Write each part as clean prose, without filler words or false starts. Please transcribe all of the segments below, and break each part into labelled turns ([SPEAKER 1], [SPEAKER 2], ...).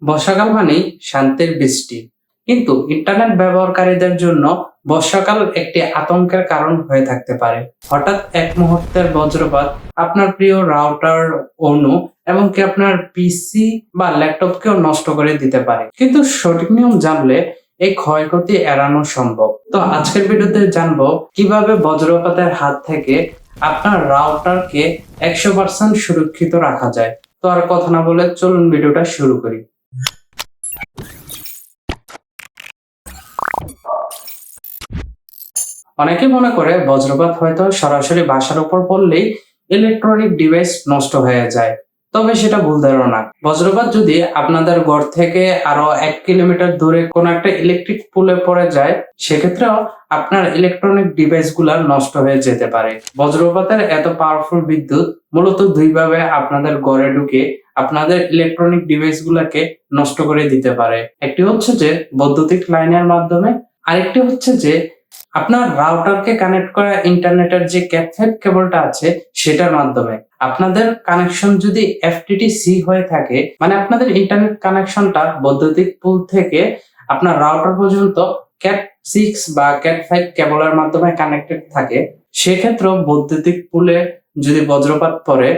[SPEAKER 1] বর্ষাকাল মানেই শান্তির বৃষ্টি, কিন্তু ইন্টারনেট ব্যবহারকারীদের জন্য বর্ষাকাল একটি আতঙ্কের কারণ হয়ে থাকতে পারে। হঠাৎ এক মুহূর্তের বজ্রপাত আপনার প্রিয় রাউটার, অণু এমনকি আপনার পিসি বা ল্যাপটপকেও নষ্ট করে দিতে পারে। কিন্তু সঠিক নিয়ম জানলে এই ক্ষয়ক্ষতি এড়ানো সম্ভব। তো আজকের ভিডিওতে জানবো কিভাবে বজ্রপাতের হাত থেকে আপনার রাউটারকে 100% সুরক্ষিত রাখা যায়। তো আর কথা না বলে চলুন ভিডিওটা শুরু করি। অনেকে মনে করে বজ্রপাত হয়তো সরাসরি বাসার উপর পড়লেই ইলেকট্রনিক ডিভাইস নষ্ট হয়ে যায়, তবে সেটা ভুল ধারণা। বজ্রপাত যদি আপনাদের ঘর থেকে আরো 1 কিলোমিটার দূরে কোনো একটা ইলেকট্রিক পোলে পড়ে যায়, সেক্ষেত্রেও আপনার ইলেকট্রনিক ডিভাইস গুলা নষ্ট হয়ে যেতে পারে। বজ্রপাতের এত পাওয়ারফুল বিদ্যুৎ মূলত দুইভাবে আপনাদের ঘরে ঢুকে আপনাদের ইলেকট্রনিক ডিভাইস গুলাকে নষ্ট করে দিতে পারে। একটি হচ্ছে যে বৈদ্যুতিক লাইনের মাধ্যমে, আরেকটি হচ্ছে যে আপনার রাউটারকে কানেক্ট করা ইন্টারনেটের যে ক্যাট5 কেবলটা আছে সেটার মাধ্যমে। আপনাদের কানেকশন যদি এফটিটিসি হয়ে থাকে, মানে আপনাদের ইন্টারনেট কানেকশনটা বৈদ্যুতিক পুল থেকে আপনার রাউটার পর্যন্ত ক্যাট6 বা ক্যাট5 কেবলের মাধ্যমে কানেক্টেড থাকে, সেক্ষেত্রেও বৈদ্যুতিক পুলে যদি বজ্রপাত পড়ে,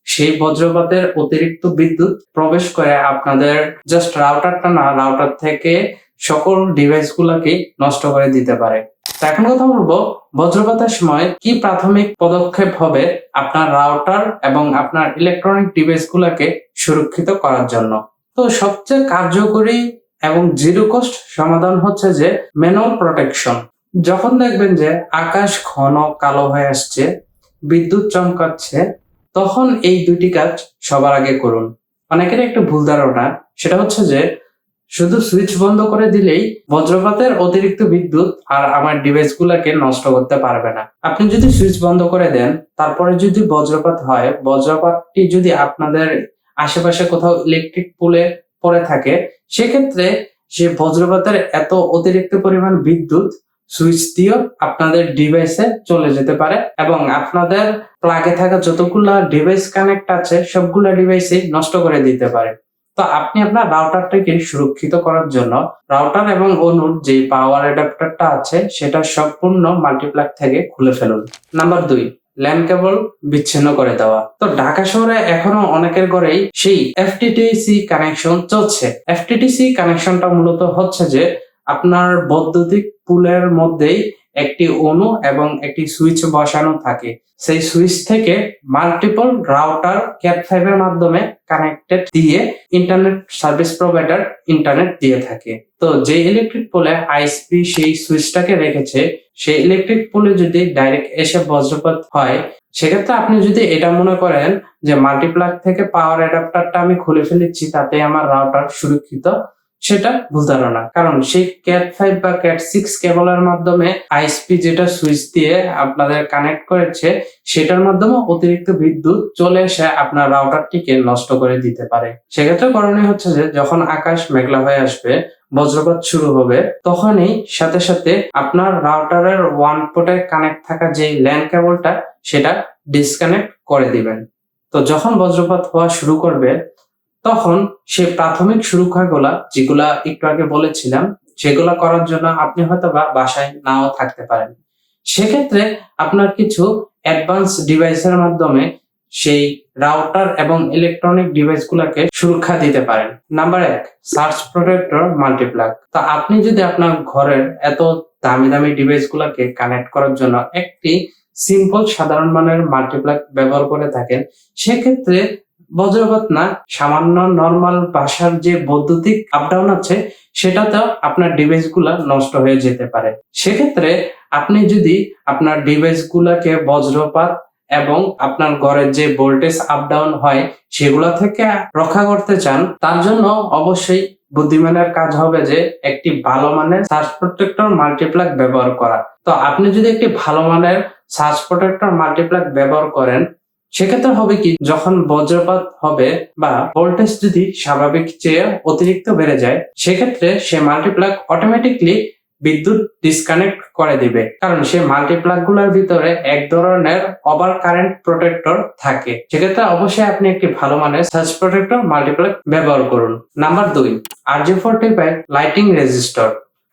[SPEAKER 1] সেই বজ্রপাতের অতিরিক্ত বিদ্যুৎ প্রবেশ করে আপনাদের জাস্ট রাউটারটা না, রাউটার থেকে সকল ডিভাইস গুলাকে নষ্ট করে দিতে পারে। এখন কথা বলবো বজ্রপাতের সময় কি প্রাথমিক পদক্ষেপ হবে আপনার রাউটার এবং আপনার ইলেকট্রনিক ডিভাইস গুলাকে সুরক্ষিত করার জন্য। তো সবচেয়ে কার্যকরী এবং জিরো কস্ট সমাধান হচ্ছে যে ম্যানুয়াল প্রোটেকশন। যখন দেখবেন যে আকাশ ঘন কালো হয়ে আসছে, বিদ্যুৎ চমকাচ্ছে, তখন এই দুটি কাজ সবার আগে করুন। অনেকের একটা ভুল ধারণা, সেটা হচ্ছে যে শুধু সুইচ বন্ধ করে দিলেই বজ্রপাতের অতিরিক্ত বিদ্যুৎ আর আমার ডিভাইস গুলাকে নষ্ট করতে পারবে না। আপনি যদি সুইচ বন্ধ করে দেন, তারপরে যদি বজ্রপাত হয়, বজ্রপাতটি যদি আপনাদের আশেপাশে কোথাও ইলেকট্রিক পোলে পড়ে থাকে, সেক্ষেত্রে সে বজ্রপাতের এত অতিরিক্ত পরিমাণ বিদ্যুৎ সুইচ দিয়েও আপনাদের ডিভাইসে চলে যেতে পারে এবং আপনাদের প্লাগে থাকা যতগুলা ডিভাইস কানেক্ট আছে সবগুলা ডিভাইসই নষ্ট করে দিতে পারে। তো আপনি আপনার রাউটারটাকে সুরক্ষিত করার জন্য রাউটার এবং অণুর যে পাওয়ার অ্যাডাপ্টারটা আছে সেটা সম্পূর্ণ মাল্টিপ্লাগ থেকে খুলে ফেলুন। নাম্বার 2, ল্যান কেবল বিচ্ছিন্ন করে দেওয়া। তো ঢাকা শহরে এখনো অনেকের ঘরেই সেই এফটিটিসি কানেকশন চলছে। এফটিটিসি কানেকশনটা মূলত হচ্ছে যে আপনার বৈদ্যুতিক পুলের মধ্যেই একটি অণু এবং একটি সুইচ বসানো থাকে। সেই সুইচ থেকে মাল্টিপল রাউটার ক্যাট5 এর মাধ্যমে কানেক্টেড দিয়ে ইন্টারনেট সার্ভিস প্রোভাইডার ইন্টারনেট দিয়ে থাকে। তো যে ইলেকট্রিক পোলে আইএসপি সেই সুইচটাকে রেখেছে, সেই ইলেকট্রিক পোলে যদি ডাইরেক্ট এসে বজ্রপাত হয়, সেক্ষেত্রে আপনি যদি এটা মনে করেন যে মাল্টিপ্লাগ থেকে পাওয়ার অ্যাডাপ্টারটা আমি খুলে ফেলেছি তাতে আমার রাউটার সুরক্ষিত, সেটা ভুল ধারণা। কারণ সেই ক্যাট5 বা ক্যাট6 কেবলের মাধ্যমে আইএসপি যেটা সুইচ দিয়ে আপনাদের কানেক্ট করেছে, সেটার মাধ্যমে অতিরিক্ত বিদ্যুৎ চলে এসে আপনার রাউটারটিকে নষ্ট করে দিতে পারে। সেক্ষেত্রে করণীয় হচ্ছে যে যখন আকাশ মেঘলা হয়ে আসবে, বজ্রপাত শুরু হবে, তখনই সাথে সাথে আপনার রাউটারের ওয়ান পোর্টে কানেক্ট থাকা যে ল্যান কেবলটা সেটা ডিসকানেক্ট করে দিবেন। তো যখন বজ্রপাত হওয়া শুরু করবে, তখন সে প্রাথমিক সুরক্ষাগুলা যেগুলা একটু আগে বলেছিলাম, সেগুলা করার জন্য আপনি হয়তো বা বাসায় নাও থাকতে পারেন। সেক্ষেত্রে আপনার কিছু অ্যাডভান্স ডিভাইসের মাধ্যমে সেই রাউটার এবং ইলেকট্রনিক ডিভাইস গুলাকে সুরক্ষা দিতে পারেন। Number 1, search protector multiplug. তো আপনি যদি আপনার ঘরের এত দামি দামি ডিভাইস গুলাকে কানেক্ট করার জন্য একটি সিম্পল সাধারণ মানের মাল্টিপ্লাগ ব্যবহার করে থাকেন, সেক্ষেত্রে বজ্রপাত না, সামান্য নরমাল বাসার যে বৈদ্যুতিক আপডাউন আছে সেটাতেও আপনার ডিভাইস গুলা নষ্ট হয়ে যেতে পারে। সেক্ষেত্রে আপনি যদি আপনার ডিভাইস গুলাকে বজ্রপাত এবং আপনার ঘরের যে ভোল্টেজ আপডাউন হয় সেগুলা থেকে রক্ষা করতে চান, তার জন্য অবশ্যই বুদ্ধিমানের কাজ হবে যে একটি ভালো মানের সার্চ প্রোটেক্টর মাল্টিপ্লাগ ব্যবহার করা। তো আপনি যদি একটি ভালো মানের সার্চ প্রোটেক্টর মাল্টিপ্লাগ ব্যবহার করেন, সেক্ষেত্রে হবে কি, যখন বজ্রপাত হবে বা ভোল্টেজ যদি স্বাভাবিক চেয়ে অতিরিক্ত বেড়ে যায়, সেক্ষেত্রে সে মাল্টিপ্লাগ অটোমেটিকলি বিদ্যুৎ ডিসকানেক্ট করে দিবে, কারণ সে মাল্টিপ্লাগ গুলোর ভিতরে এক ধরনের ওভার কারেন্ট প্রোটেক্টর থাকে। সেক্ষেত্রে অবশ্যই আপনি একটি ভালো মানের সার্জ প্রোটেক্টর মাল্টিপ্লাগ ব্যবহার করুন। Number 2, RJ45 lighting resistor.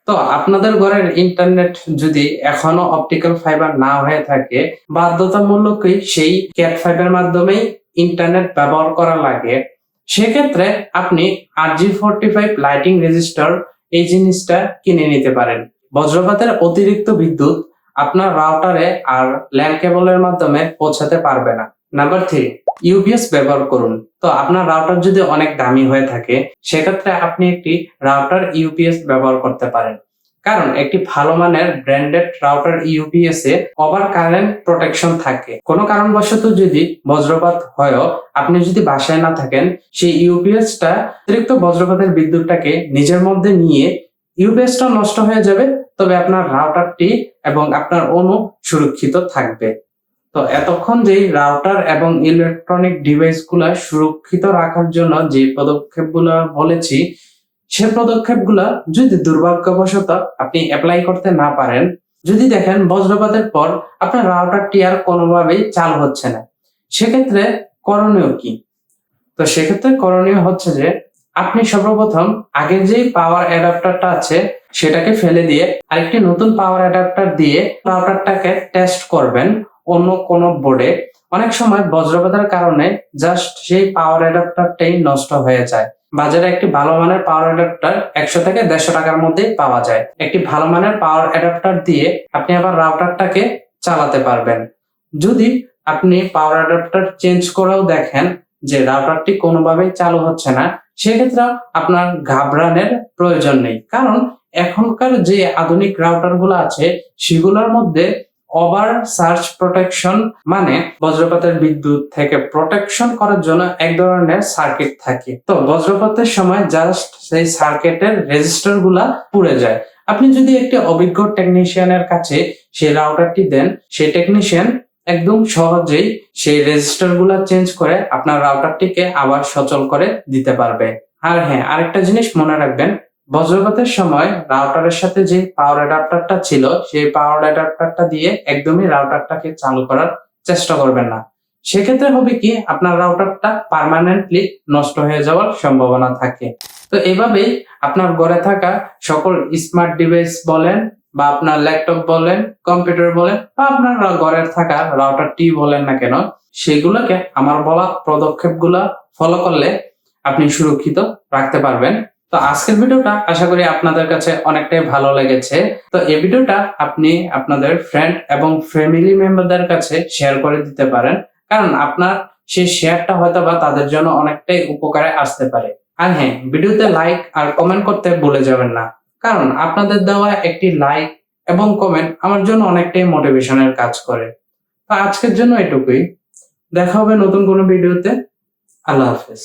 [SPEAKER 1] তো আপনাদের ঘরের ইন্টারনেট যদি এখনো অপটিক্যাল ফাইবার না হয়ে থাকে, বাধ্যতামূলকই সেই ক্যাট ফাইবার মাধ্যমেই ইন্টারনেট ব্যবহার করা লাগে, সেক্ষেত্রে আপনি RJ45 লাইটিং রেজিস্টর এই জিনিসটা কিনে নিতে পারেন। বজ্রপাতের অতিরিক্ত বিদ্যুৎ আপনার রাউটারে আর ল্যান কেবলের মাধ্যমে পৌঁছাতে পারবে না। নাম্বার 3, ইউপিএস ব্যবহার করুন। তো আপনার রাউটার যদি অনেক দামি হয়ে থাকে, সেক্ষেত্রে আপনি একটি রাউটার ইউপিএস ব্যবহার করতে পারেন, কারণ একটি ভালো মানের ব্র্যান্ডেড রাউটার ইউপিএস এ ওভার কারেন্ট প্রোটেকশন থাকে। কোনো কারণবশত যদি বজ্রপাত হয়ও আপনি যদি বাসায় না থাকেন, সেই ইউপিএসটা অতিরিক্ত বজ্রপাতের বিদ্যুৎটাকে নিজের মধ্যে নিয়ে ইউপিএসটা নষ্ট হয়ে যাবে, তবে আপনার রাউটারটি এবং আপনার অনু সুরক্ষিত থাকবে। তো এতক্ষণ যেই রাউটার এবং ইলেকট্রনিক ডিভাইসগুলো সুরক্ষিত রাখার জন্য যে পদক্ষেপগুলো বলেছি, সে পদক্ষেপগুলো যদি দুর্ভাগ্যবশত আপনি অ্যাপ্লাই করতে না পারেন, যদি দেখেন বজ্রপাতের পর আপনার রাউটারটি আর কোনোভাবেই চালু হচ্ছে না, সেক্ষেত্রে করণীয় কি? তো সেক্ষেত্রে করণীয় হচ্ছে যে আপনি সর্বপ্রথম আগের যেই পাওয়ার অ্যাডাপ্টারটা আছে সেটাকে ফেলে দিয়ে আরেকটি নতুন পাওয়ার অ্যাডাপ্টার দিয়ে রাউটারটাকে টেস্ট করবেন অন্য কোনো বোর্ডে। অনেক সময় বজ্রপাতের কারণে জাস্ট সেই পাওয়ার অ্যাডাপ্টারটাই নষ্ট হয়ে যায়। বাজারে একটি ভালো মানের পাওয়ার অ্যাডাপ্টার 100 থেকে 150 টাকার মধ্যে পাওয়া যায়। একটি ভালো মানের পাওয়ার অ্যাডাপ্টার দিয়ে আপনি আবার রাউটারটাকে চালাতে পারবেন। যদি আপনি পাওয়ার অ্যাডাপ্টার চেঞ্জ করেও দেখেন যে রাউটারটি কোনোভাবেই চালু হচ্ছে না, সেক্ষেত্রে আপনার ঘাবড়ানোর প্রয়োজন নেই, কারণ এখনকার যে আধুনিক রাউটার গুলো আছে সেগুলোর মধ্যে ওভার সার্জ প্রোটেকশন, মানে বজ্রপাতের বিদ্যুৎ থেকে প্রোটেকশন করার জন্য এক ধরনের সার্কিট থাকে। তো বজ্রপাতের সময় জাস্ট সেই সার্কিটের রেজিস্টার গুলা পুড়ে যায়। আপনি যদি একটি অভিজ্ঞ টেকনিশিয়ানের কাছে সেই রাউটারটি দেন, সেই টেকনিশিয়ান একদম সহজেই সেই রেজিস্টার গুলা চেঞ্জ করে আপনার রাউটারটিকে আবার সচল করে দিতে পারবে। আর হ্যাঁ, আরেকটা জিনিস মনে রাখবেন, বজ্রপাতের সময় রাউটারের সাথে যে পাওয়ার অ্যাডাপ্টারটা ছিল সেই পাওয়ার অ্যাডাপ্টারটা দিয়ে একদমই রাউটারটাকে চালু করার চেষ্টা করবেন না। সেক্ষেত্রে হবে কি, আপনার রাউটারটা পার্মানেন্টলি নষ্ট হয়ে যাওয়ার সম্ভাবনা থাকে। তো এভাবেই আপনার ঘরে থাকা সকল স্মার্ট ডিভাইস বলেন বা আপনার ল্যাপটপ বলেন, কম্পিউটার বলেন বা আপনার ঘরের থাকা রাউটারটি বলেন না কেন, সেগুলোকে আমার বলা পদক্ষেপগুলো ফলো করলে আপনি সুরক্ষিত রাখতে পারবেন। তো আজকের ভিডিওটা আশা করি আপনাদের কাছে অনেকটাই ভালো লেগেছে। তো এই ভিডিওটা আপনি আপনাদের ফ্রেন্ড এবং ফ্যামিলি মেম্বারদের কাছে শেয়ার করে দিতে পারেন, কারণ আপনার সেই শেয়ারটা হয়তো বা তাদের জন্য অনেকটাই উপকারে আসতে পারে। আর হ্যাঁ, ভিডিওতে লাইক আর কমেন্ট করতে ভুলে যাবেন না, কারণ আপনাদের দেওয়া একটি লাইক এবং কমেন্ট আমার জন্য অনেকটাই মোটিভেশনের কাজ করে। তো আজকের জন্য এটুকুই, দেখা হবে নতুন কোনো ভিডিওতে। আল্লাহ হাফেজ।